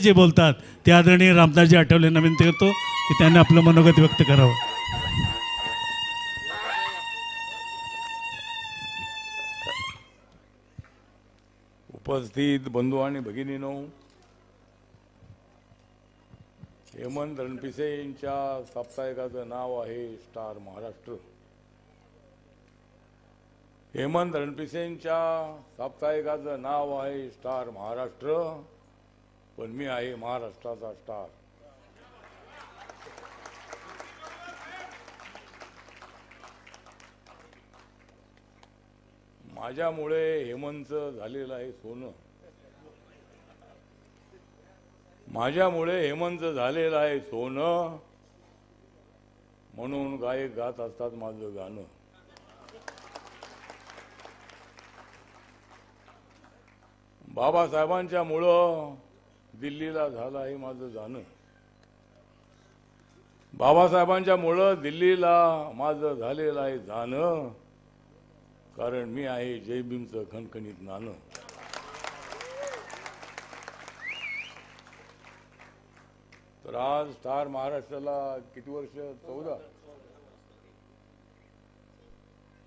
जे बोलतात ते आदरणीय रामदासजी आठवलेंना विनंती करतो की त्यांनी आपलं मनोगत व्यक्त करावं. उपस्थित बंधू आणि भगिनींनो, हेमंत रणपिसे यांच्या साप्ताहिकाचं नाव आहे स्टार महाराष्ट्र. हेमंत रणपिसेंच्या साप्ताहिकाचं नाव आहे स्टार महाराष्ट्र, पण मी आहे महाराष्ट्राचा स्टार. माझ्यामुळे हेमंतचं झालेलं आहे सोनं. माझ्यामुळे हेमंतचं झालेलं आहे सोनं, म्हणून गायक गात असतात माझं गाणं. बाबासाहेबांच्या मुळं दिल्लीला झालं आहे माझं जाणं. बाबासाहेबांच्या मुळं दिल्लीला माझं झालेलं आहे जाणं, कारण मी आहे जय भीमचं खणखणीत नाणं. तर आज स्टार महाराष्ट्राला किती वर्ष?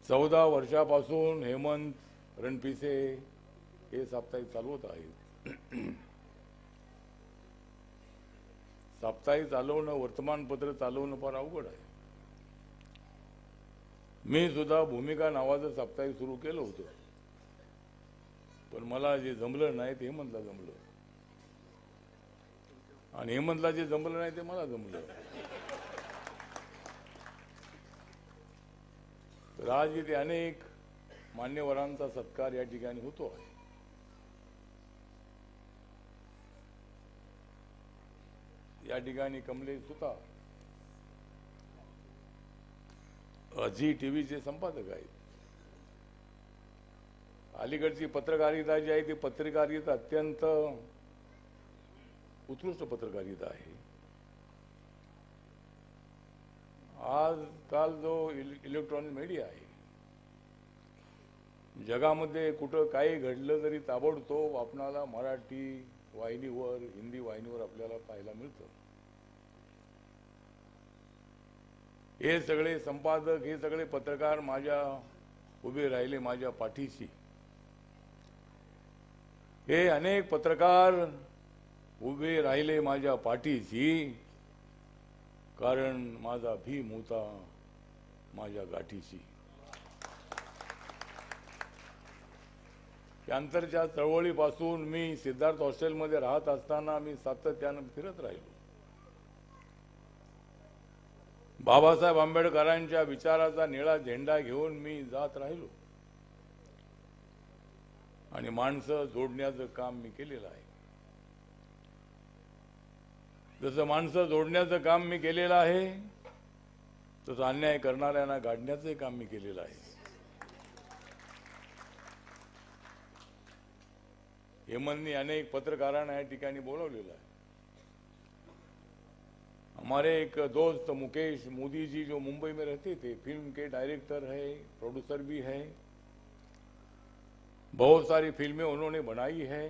14 वर्षापासून हेमंत रणपिसे हे साप्ताहिक चालवत आहेत. साप्ताहिक चालवणं, वर्तमानपत्र चालवणं फार अवघड आहे. मी सुद्धा भूमिका नावाचं साप्ताहिक सुरू केलं होतं, पण मला जे जमलं नाही ते हेमंतला जमलं, आणि हेमंतला जे जमलं नाही ते मला जमलं. तर आज इथे अनेक मान्यवरांचा सत्कार या ठिकाणी होतो आहे. या ठिकाणी कमलेश सुतार झी टीव्हीचे संपादक आहेत. अलीकडची पत्रकारिता जी आहे ती पत्रकारिता अत्यंत उत्कृष्ट पत्रकारिता आहे. आजकाल जो इलेक्ट्रॉनिक मीडिया आहे, जगामध्ये कुठं काही घडलं तरी ताबडतोब आपणाला मराठी वाहिनीवर, हिंदी वाहिनीवर आपल्याला पाहायला मिळतं. हे सगळे संपादक, हे सगळे पत्रकार माझ्या उभे राहिले माझ्या पाठीशी. हे अनेक पत्रकार उभे राहिले माझ्या पाठीशी, कारण माझा भीम होता माझ्या गाठीशी. कॅन्सरच्या चळवळीपासून मी सिद्धार्थ हॉस्टेलमध्ये राहत असताना मी सातत्यानं फिरत राहिलो. बाबासाहेब आंबेडकरांच्या विचाराचा निळा झेंडा घेऊन मी जात राहिलो, आणि माणसं जोडण्याचं काम मी केलेलं आहे. जसं माणसं जोडण्याचं काम मी केलेलं आहे, तसं अन्याय करणाऱ्यांना गाडण्याचं काम मी केलेलं आहे. हेमंतनी अनेक पत्रकारांना या ठिकाणी बोलवलेलं आहे. हमारे एक दोस्त मुकेश मोदी जी जो मुंबई में रहते थे, फिल्म के डायरेक्टर है, प्रोड्यूसर भी है, बहुत सारी फिल्में उन्होंने बनाई है,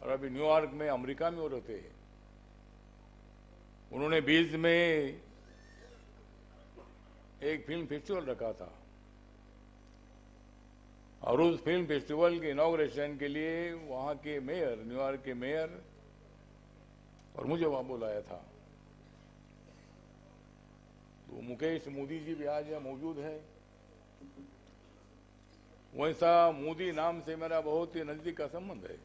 और अभी न्यूयॉर्क में, अमेरिका में वो रहते हैं. उन्होंने 20 में एक फिल्म फेस्टिवल रखा था, और उस फिल्म फेस्टिवल के इनॉग्रेशन के लिए वहां के मेयर, न्यूयॉर्क के मेयर और मुझे वहां बुलाया था. तो मुकेश मोदी जी भी आज यहाँ मौजूद है. वैसा मोदी नाम से मेरा बहुत ही नजदीक का संबंध है.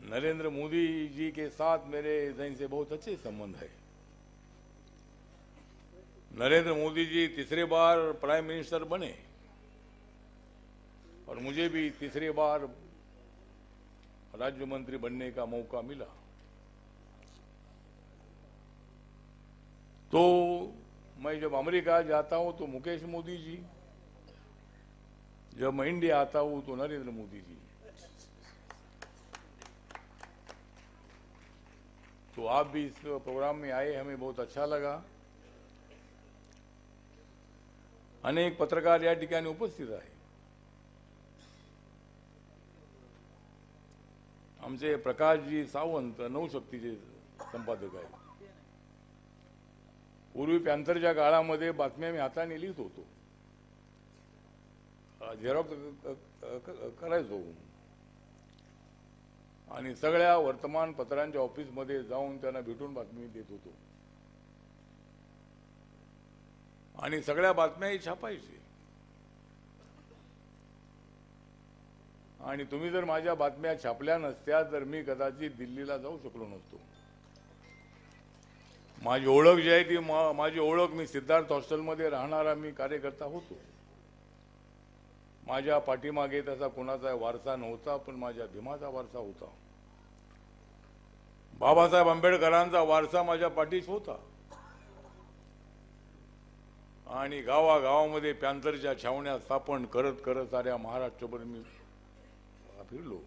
नरेंद्र मोदी जी के साथ मेरे जैन से बहुत अच्छे संबंध है. नरेंद्र मोदी जी तीसरे बार प्राइम मिनिस्टर बने, और मुझे भी तीसरी बार राज्य मंत्री बनने का मौका मिला. तो मैं जब अमेरिका जाता हूं तो मुकेश मोदी जी, जब मैं इंडिया आता हूं तो नरेंद्र मोदी जी. तो आप भी इस प्रोग्राम में आए, हमें बहुत अच्छा लगा. अनेक पत्रकार या ठिकाणी उपस्थित आहे. आमचे प्रकाशजी सावंत नवशक्तीचे संपादक आहेत. पूर्वी पॅन्थरच्या काळामध्ये बातम्या मी हाताने लिहित होतो, झेरॉक्स करायचो आणि सगळ्या वर्तमानपत्रांच्या ऑफिसमध्ये जाऊन त्यांना भेटून बातमी देत होतो आणि सगळ्या बातम्याही छापायचे. आणि तुम्ही जर माझ्या बातम्या छापल्या नसत्या तर मी कदाचित दिल्लीला जाऊ शकलो नसतो. माझी ओळख जी आहे ती माझी ओळख मी सिद्धार्थ हॉस्टेलमध्ये राहणारा मी कार्यकर्ता होतो. माझ्या पाठीमागे त्याचा कोणाचा वारसा नव्हता, पण माझ्या भीमाचा वारसा होता. बाबासाहेब आंबेडकरांचा वारसा माझ्या पाठीच होता. आणि गावागावामध्ये पॅन्थरच्या छावण्या स्थापन करत करत साऱ्या महाराष्ट्रभर मी फिरलो.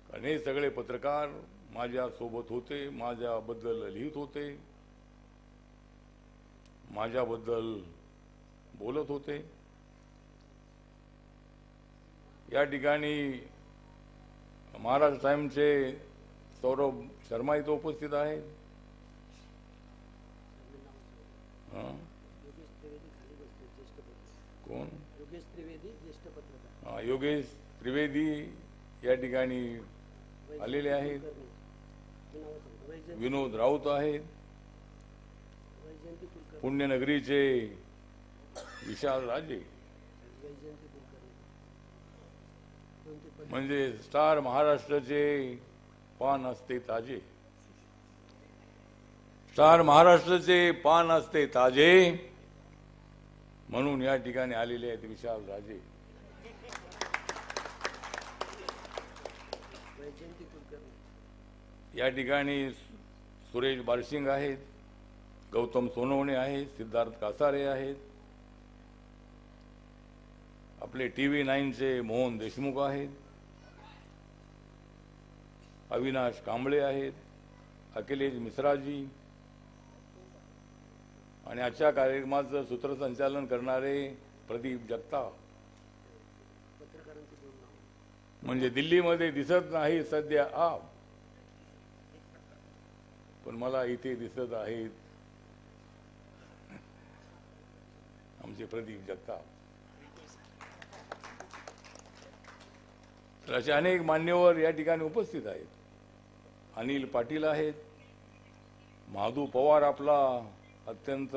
कारण हे सगळे पत्रकार माझ्या सोबत होते, माझ्याबद्दल लिहित होते, माझ्याबद्दल बोलत होते. या ठिकाणी महाराष्ट्र टाइम्सचे सौरभ शर्मा इथं उपस्थित आहेत. कोण? योगेश त्रिवेदी या ठिकाणी आलेले आहेत. विनोद राऊत आहेत. पुण्यनगरीचे विशाल राजे, म्हणजे स्टार महाराष्ट्राचे पान असते ताजे, स्टार महाराष्ट्राचे पान असते ताजे, म्हणून या ठिकाणी आलेले आहेत विशाल राजे. या ठिकाणी सुरेश बारशिंग आहेत, गौतम सोनवणे आहेत, सिद्धार्थ कासारे आहेत, आपले TV9चे मोहन देशमुख आहेत, अविनाश कांबळे आहेत, अखिलेश मिश्राजी, आणि आजच्या कार्यक्रमाचं सूत्रसंचालन करणारे प्रदीप जगताप. म्हणजे दिल्लीमध्ये दिसत नाही सध्या आप, पण मला इथे दिसत आहेत आमचे प्रदीप जगताप. तर असे अनेक मान्यवर या ठिकाणी उपस्थित आहेत. अनिल पाटील आहेत, महादू पवार आपला अत्यंत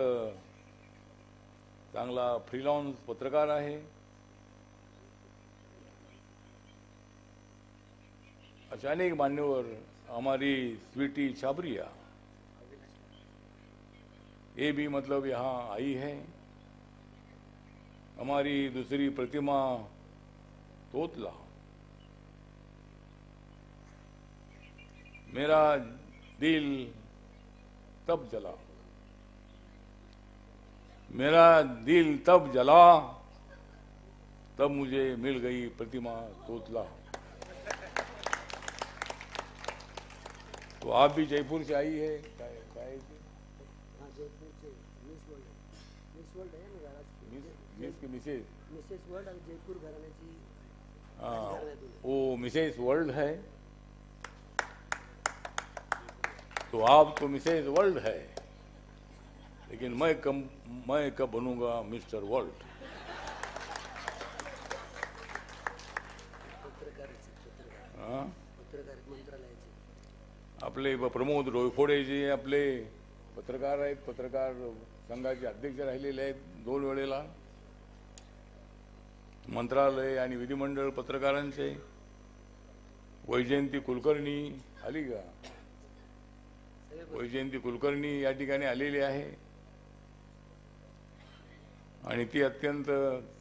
चांगला फ्रीलान्स पत्रकार आहे. असे अनेक मान्यवर, हमारी स्वीटी छाबरिया, ये भी मतलब यहाँ आई है, हमारी दूसरी प्रतिमा तोतला, मेरा दिल तब जला, मेरा दिल तब जला तब मुझे मिल गई प्रतिमा तोतला. तो आप भी जयपुर से आई है? जयपुर से मिस वर्ल्ड है ना, मिस की मिसेस? मिसेस वर्ल्ड आणि जयपूर घराण्याची. हाँ, वो मिसेस वर्ल्ड है. तो आप तो मिसेस वर्ल्ड है, लेकिन मैं कब बनूंगा मिस्टर वर्ल्ड. पत्रकार मंत्रालयाचे आपले प्रमोद रोयफोडे जे आपले पत्रकार आहेत, पत्रकार संघाचे अध्यक्ष राहिलेले आहेत 2 वेळेला, मंत्रालय आणि विधिमंडळ पत्रकारांचे. वैजयंती कुलकर्णी आली का? वैजयंती कुलकर्णी या ठिकाणी आलेली आहे आणि ती अत्यंत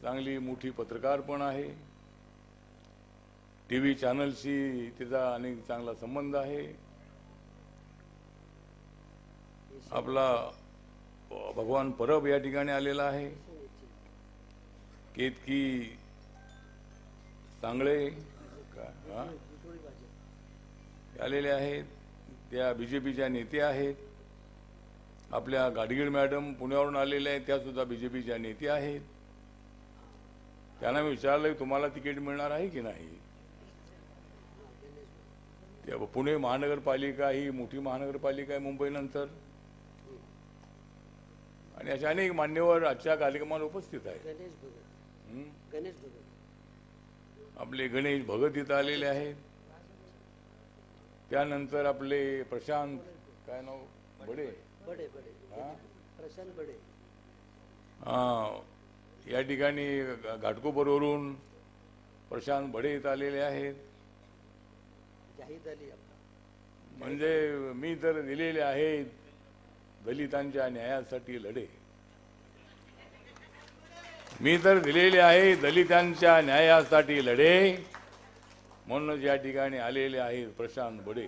चांगली मोठी पत्रकार पण आहे. TV चॅनलशी तिचा अनेक चांगला संबंध आहे. आपला भगवान परब या ठिकाणी आलेला आहे. केतकी सांगळे आलेले आहेत, त्या BJPच्या नेते आहेत. आपल्या गाडगीळ मॅडम पुण्यावरून आलेल्या आहेत, त्या सुद्धा BJPच्या नेते आहेत. त्यांना मी विचारलं तुम्हाला तिकीट मिळणार आहे की नाही. त्या पुणे महानगरपालिका ही मोठी महानगरपालिका आहे मुंबईनंतर, आणि अशा अनेक मान्यवर आजच्या कार्यक्रमाला उपस्थित आहेत. गणेश भगत हं? गणेश भगत आपले गणेश भगत इथं आलेले आहेत. त्यानंतर आपले प्रशांत काय नाव बडे बडे बडे हा? प्रशांत बडे या ठिकाणी घाटकोपरवरून प्रशांत बडे इथं आलेले आहेत. जाहीद अली आपला म्हणजे मी तर दिलेले आहेत दलितांच्या न्यायासाठी लढे. मी तर दिलेले आहे दलितांच्या न्यायासाठी लढे, म्हणूनच या ठिकाणी आलेले आहेत प्रशांत बडे.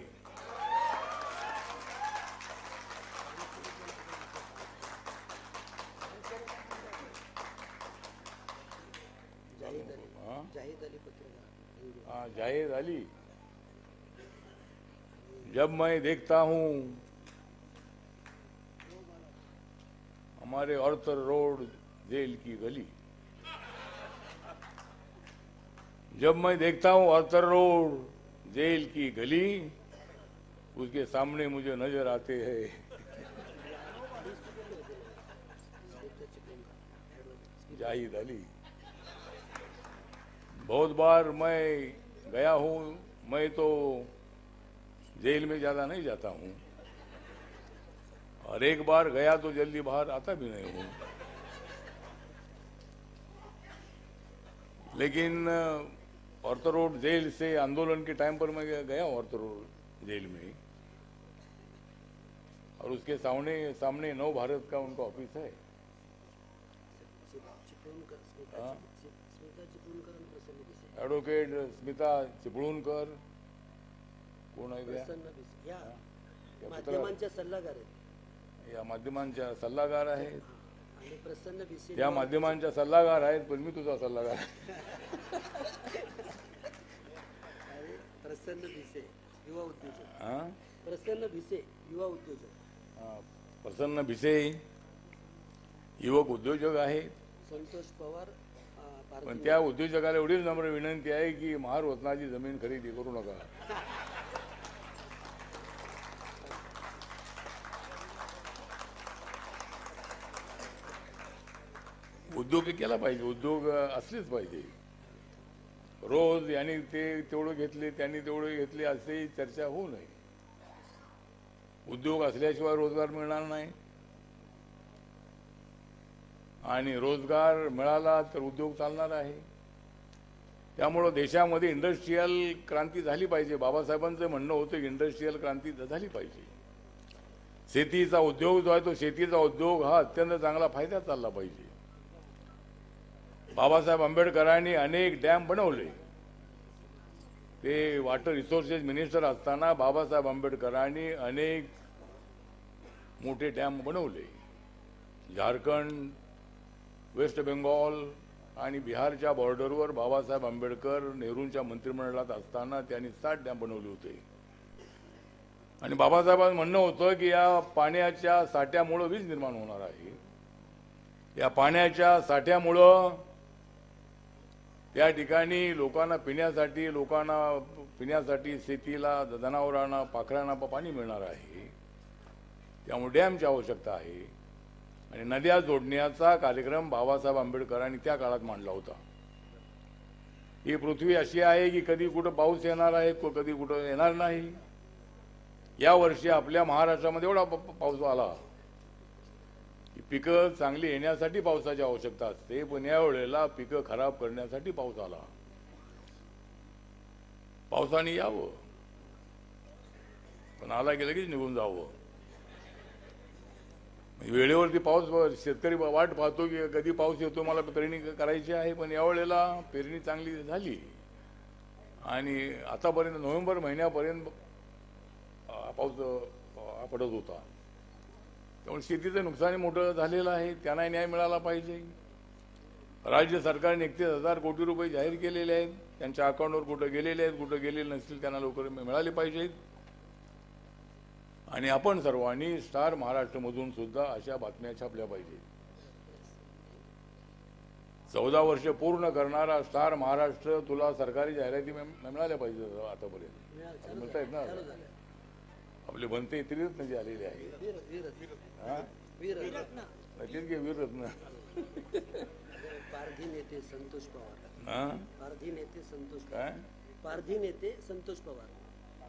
जाहीद अली पत्रकार हाँ, जाहिद अली. जब मैं देखता हूँ हमारे ऑर्थर रोड जेल की गली, जब मैं देखता हूँ ऑर्थर रोड जेल की गली, उसके सामने मुझे नजर आते हैं जाहिद अली. बहुत बार मैं गया हूँ, मैं तो जेल में ज़्यादा नहीं जाता हूँ, और एक बार गया तो जल्दी बाहर आता भी नहीं हूँ. लेकिन ऑर्थर रोड जेल से आंदोलन के टाइम पर मैं गया हूँ ऑर्थर रोड जेल में, और उसके सामने नव भारत का उनका ऑफिस है. चिपळूणकर हाँ? स्मिता चिपळूणकर आणि प्रसन्न भिसे ॲडव्होकेट स्मिता चिपळूणकर कोण आहे त्या? प्रसन्न भिसे या या माध्यमांच्या सल्लागार आहेत या माध्यमांच्या सल्लागार आहेत. आणि प्रसन्न भिसे त्या माध्यमांच्या सल्लागार आहेत, पण मी तुझा सल्लागार आहे. आणि प्रसन्न भिसे युवा उद्योजक हा? प्रसन्न भिसे युवा उद्योजक हा, प्रसन्न भिसे युवक उद्योजक आहेत. संतोष पवार पण त्या उद्योजकाला एवढीच नम्र विनंती आहे की महार वतनाची जमीन खरेदी करू नका. उद्योग केला पाहिजे, उद्योग असलेच पाहिजे. रोज यांनी ते तेवढं घेतले त्यांनी तेवढे घेतले असे चर्चा होऊ नये. उद्योग असल्याशिवाय रोजगार मिळणार नाही, आणि रोजगार मिळाला तर उद्योग चालणार आहे. त्यामुळं देशामध्ये इंडस्ट्रीयल क्रांती झाली पाहिजे. बाबासाहेबांचं म्हणणं होतं की इंडस्ट्रीयल क्रांती झाली पाहिजे. शेतीचा उद्योग जो आहे तो शेतीचा उद्योग हा अत्यंत चांगला फायदा चालला पाहिजे. बाबासाहेब आंबेडकरांनी अनेक डॅम बनवले. ते वॉटर रिसोर्सेस मिनिस्टर असताना बाबासाहेब आंबेडकरांनी अनेक मोठे डॅम बनवले. झारखंड, वेस्ट बेंगॉल आणि बिहारच्या बॉर्डरवर बाबासाहेब आंबेडकर नेहरूंच्या मंत्रिमंडळात असताना त्यांनी 7 डॅम बनवले होते. आणि बाबासाहेबांचं म्हणणं होतं की या पाण्याच्या साठ्यामुळं वीज निर्माण होणार आहे. या पाण्याच्या साठ्यामुळं त्या ठिकाणी लोकांना पिण्यासाठी शेतीला, जनावरांना, पाखरांना पाणी मिळणार आहे. त्यामुळे डॅमची आवश्यकता आहे. आणि नद्या जोडण्याचा कार्यक्रम बाबासाहेब आंबेडकरांनी त्या काळात मांडला होता. ही पृथ्वी अशी आहे की कधी कुठं पाऊस येणार आहे, कधी कुठं येणार नाही. या वर्षी आपल्या महाराष्ट्रामध्ये एवढा पाऊस आला की पिकं चांगली येण्यासाठी पावसाची आवश्यकता असते, पण या वेळेला पिकं खराब करण्यासाठी पाऊस आला. पावसाने यावं, पण आला की लगेच निघून जावं. वेळेवरती पाऊस, शेतकरी वाट पाहतो की कधी पाऊस येतो, मला पेरणी करायची आहे. पण यावेळेला पेरणी चांगली झाली आणि आतापर्यंत नोव्हेंबर महिन्यापर्यंत पाऊस पडत होता. त्यामुळे शेतीचं नुकसान मोठं झालेलं आहे. त्यांना न्याय मिळाला पाहिजे. राज्य सरकारने 31,000 कोटी रुपये जाहीर केलेले आहेत. त्यांच्या अकाउंटवर कुठं गेलेले आहेत, कुठं गेलेले नसतील त्यांना लवकर मिळाले पाहिजेत. आणि आपण सर्वांनी स्टार महाराष्ट्रमधून सुद्धा अशा बातम्या छापल्या पाहिजेत. 14 वर्ष पूर्ण करणारा स्टार महाराष्ट्र तुला सरकारी जाहिराती मिळाल्या पाहिजे आतापर्यंत मिळत आहेत ना. आपले बनते त्रिरत्न जे आलेले आहे हा नक्कीच घे वीररत्न. पारधी नेते संतोष पवार. हा पारधी नेते संतोष काय पारधी नेते संतोष पवार.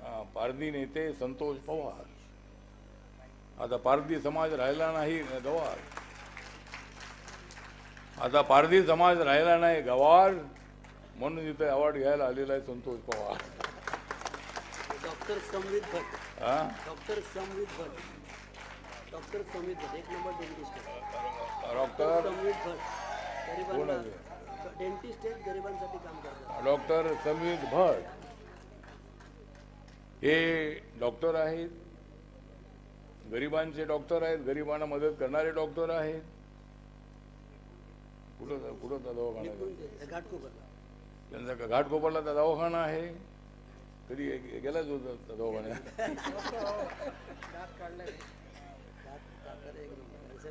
हा, पारधी नेते संतोष पवार. आता पारधी समाज राहिला नाही गवार. आता पारधी समाज राहिला नाही गवार म्हणून इथे अवॉर्ड घ्यायला आलेला आहे संतोष पवार. डॉक्टर संवित भट. हा डॉक्टर संवित भट. डॉक्टर संवित भट एक नंबर डेंटिस्ट आहे. डॉक्टर संवित भट गरिबांना डेंटिस्ट आहेत, गरिबांसाठी काम करतात. डॉक्टर समीर भट हे डॉक्टर आहेत, गरिबांचे डॉक्टर आहेत, गरिबांना मदत करणारे डॉक्टर आहेत. कुठं कुठं त्या दवाखाना आहे? घाटकोपरला. त्यांचा घाटकोपरला त्या दवाखाना आहे. कधी गेला जो त्या दवाखान्यात?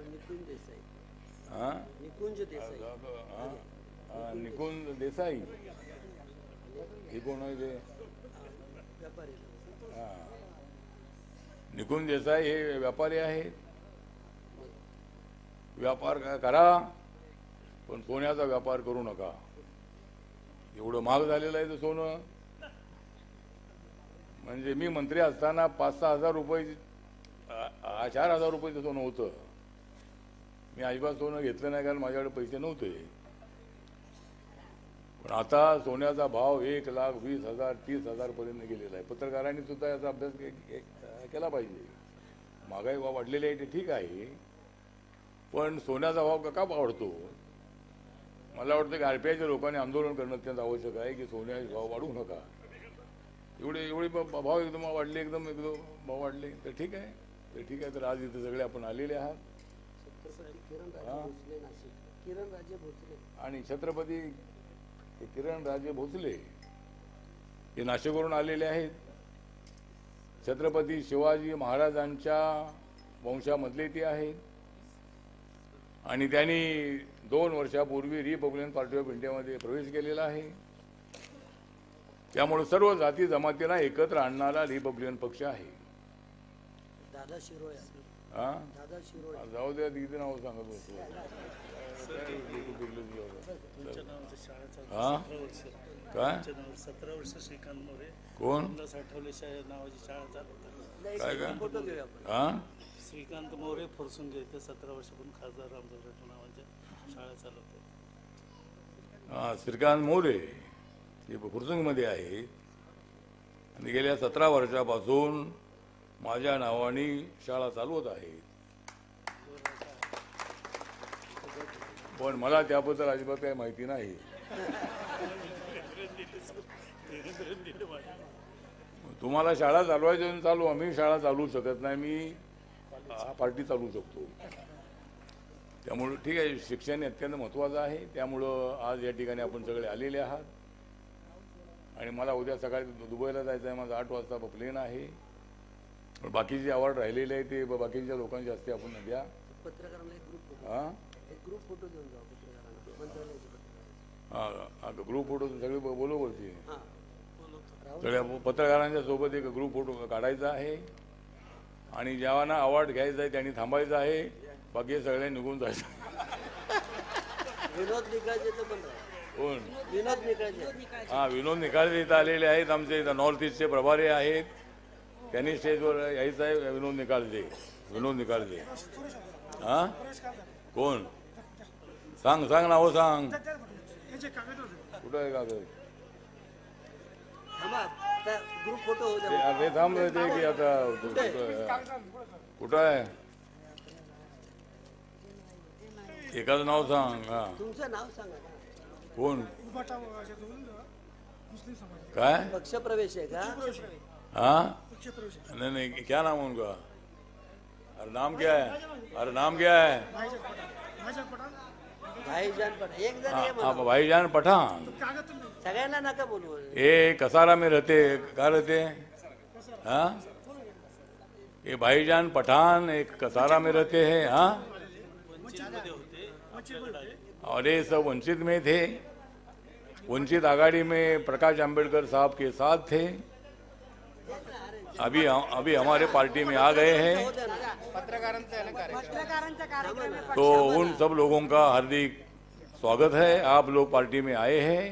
निकुंज देसाई. हा निकुंज देसाई. हा, निकुंज देसाई हे कोण आहे ते? व्यापारी. हा निकुंज देसाई हे व्यापारी आहेत. व्यापार करा पण सोन्याचा व्यापार करू नका. एवढं महाग झालेलं आहे तर सोनं. म्हणजे मी मंत्री असताना 5-6 हजार रुपये 4,000 रुपयाचं सोनं होतं. मी अजिबात सोनं घेतलं नाही कारण माझ्याकडे पैसे नव्हते. पण आता सोन्याचा भाव 1,20,000 30,000 पर्यंत गेलेला आहे. पत्रकारांनी सुद्धा याचा अभ्यास केला पाहिजे. महागाई भाव वाढलेली आहे ते ठीक आहे पण सोन्याचा भाव का वाढतो? मला वाटतं की RPIच्या लोकांनी आंदोलन करणं अत्यंत आवश्यक आहे की सोन्याचे भाव वाढवू नका. एवढे भाव एकदम वाढले एकदम भाव वाढले तर ठीक आहे तर आज इथे सगळे आपण आलेले आहात. किरण राजे भोसले आणि छत्रपती किरण राजे भोसले हे नाशिकवरून आलेले आहेत. छत्रपती शिवाजी महाराजांच्या वंशामधले ते आहेत आणि त्यांनी 2 वर्षापूर्वी रिपब्लिकन पार्टी ऑफ इंडियामध्ये प्रवेश केलेला आहे. त्यामुळे सर्व जाती जमातींना एकत्र आणणारा रिपब्लिकन पक्ष आहे. दादा शिरोळे. हा दादा शिरोळे. जाऊ द्या तिथे नाव सांगत होतो. हा काय 17 वर्ष श्रीकांत मोरे कोण साठवले नावाची शाळा चालवतात. काय काय फोटो घेऊया आपण. हा श्रीकांत मोरे फुरसुंगे ते 17 वर्षापासून खासदार रामदास राठोड नावाच्या शाळा चालवतात. हा श्रीकांत मोरे ते फुरसंगमध्ये आहे आणि गेल्या 17 वर्षापासून माझ्या नावाने शाळा चालवत आहे. पण मला त्याबद्दल अजिबात काही माहिती नाही. तुम्हाला शाळा चालवायची चालू. मी शाळा चालवू शकत नाही. मी पार्टी चालवू शकतो. त्यामुळं ठीक आहे शिक्षण अत्यंत महत्त्वाचं आहे. त्यामुळं आज या ठिकाणी आपण सगळे आलेले आहात आणि मला उद्या सकाळी दुबईला जायचं आहे. माझा 8 वाजता प्लेन आहे. पण बाकीचे अवॉर्ड राहिलेले आहे ते बाकीच्या लोकांच्या हस्ते आपण द्या. पत्रकारांना एक ग्रुप फोटो. हां ग्रुप फोटो देऊन जाऊ पत्रकारांना. मंत्रालयाचे पत्रकार. हां ग्रुप फोटो सगळे बोलवरती हां सगळ्या पत्रकारांच्या सोबत एक ग्रुप फोटो काढायचा आहे आणि जेव्हा अवॉर्ड घ्यायचा आहे त्यांनी थांबायचं आहे. बाकी सगळ्यांनी निघून जायचं. विनोद निकाळजेचं पण कोण? विनोद निकाळजे. हां विनोद निकाळजे इथं आलेले आहेत. आमचे इथं नॉर्थ ईस्टचे प्रभारी आहेत. त्यांनी स्टेजवर यायचं आहे. विनोद निकाळजे. हां कोण? सांग नाव सांग. कुठं आहे कागद? थांबा ग्रुप फोटो होऊ द्या. अरे थांब ते की आता कुठं आहे? एकाच नाव सांग. हा तुमचं नाव सांगा. कोण? काय पक्षप्रवेश आहे का? हाँ नहीं क्या नाम है उनका? अरे नाम क्या है? भाईजान पठाण. एक जण ये हाँ म्हणा. भाईजान पठान. सगळ्यांना नका बोलू. ये कसारा में रहते कहाँ रहते? हाँ ये भाईजान पठान एक कसारा में रहते हैं. हाँ और ये सब वंचित में थे। वंचित आघाड़ी में प्रकाश आंबेडकर साहब के साथ थे। अभी हमारे पार्टी में आ गए हैं। तो उन सब लोगों का हार्दिक स्वागत है। आप लोग पार्टी में आए हैं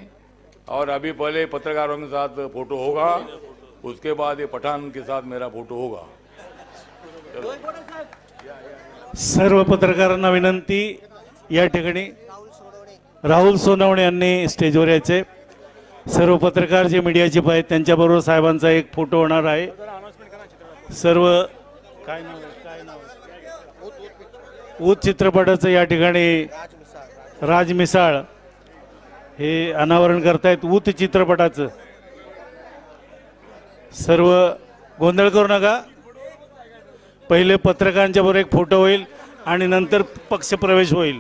और अभी पहले पत्रकारों के साथ फोटो होगा, उसके बाद ये पठान के साथ मेरा फोटो होगा। सर्व पत्रकारांना विनंती, या ठिकाणी राहुल सोनवणे यांनी स्टेजवर यायचे। सर्व पत्रकार जे मीडियाचे आहेत त्यांच्याबरोबर साहेबांचा एक फोटो होणार आहे। सर्व काय नाव ऊत चित्रपटाचं या ठिकाणी राज मिसाळ हे अनावरण करतायत ऊत चित्रपटाचं। सर्व गोंधळ करू नका, पहिले पत्रकारांच्या बरोबर एक फोटो होईल आणि नंतर पक्ष प्रवेश होईल।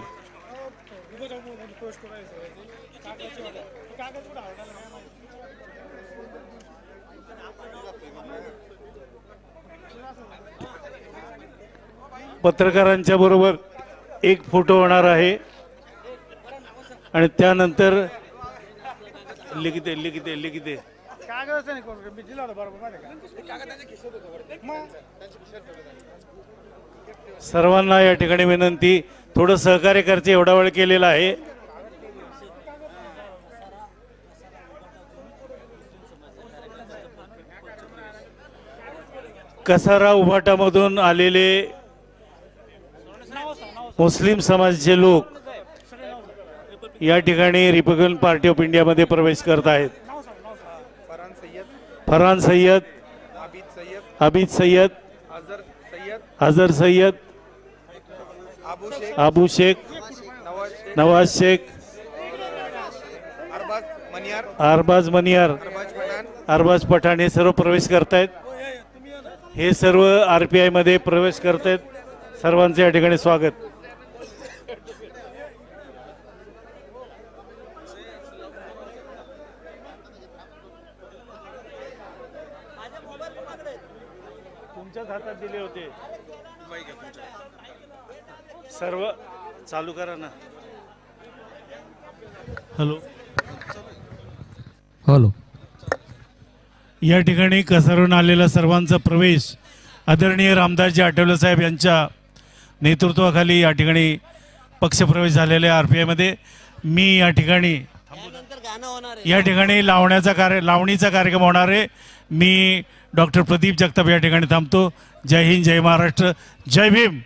पत्रकारांच्या बरोबर एक फोटो होणार आहे आणि त्यानंतर लिखिते सर्वांना या ठिकाणी विनंती, थोडं सहकार्य करायचं, एवढा वेळ केलेला आहे। कसारा उभाटामधून आलेले मुस्लिम समाजाचे लोक या ठिकाणी रिपब्लिकन पार्टी ऑफ इंडिया मध्ये प्रवेश करत आहेत। फरहान सय्यद, आबिद सय्यद, अजहर सय्यद, अबू शेख, नवाज शेख, अरबाज मनियार, अरबाज पठाण हे सर्व प्रवेश करतायत। हे सर्व आरपीआय मध्ये प्रवेश करतायत। सर्वांचे या ठिकाणी स्वागत। तुमच्याच हातात दिले होते, सर्व चालू करा ना। हॅलो हॅलो, या ठिकाणी कसारून आलेला सर्वांचा प्रवेश आदरणीय रामदासजी आठवले साहेब यांच्या नेतृत्वाखाली या ठिकाणी पक्षप्रवेश झालेला आहे आरपीआय मध्ये। मी या ठिकाणी लावणीचा कार्यक्रम होणार आहे। मी डॉक्टर प्रदीप जगताप या ठिकाणी थांबतो। जय हिंद, जय महाराष्ट्र, जय भीम।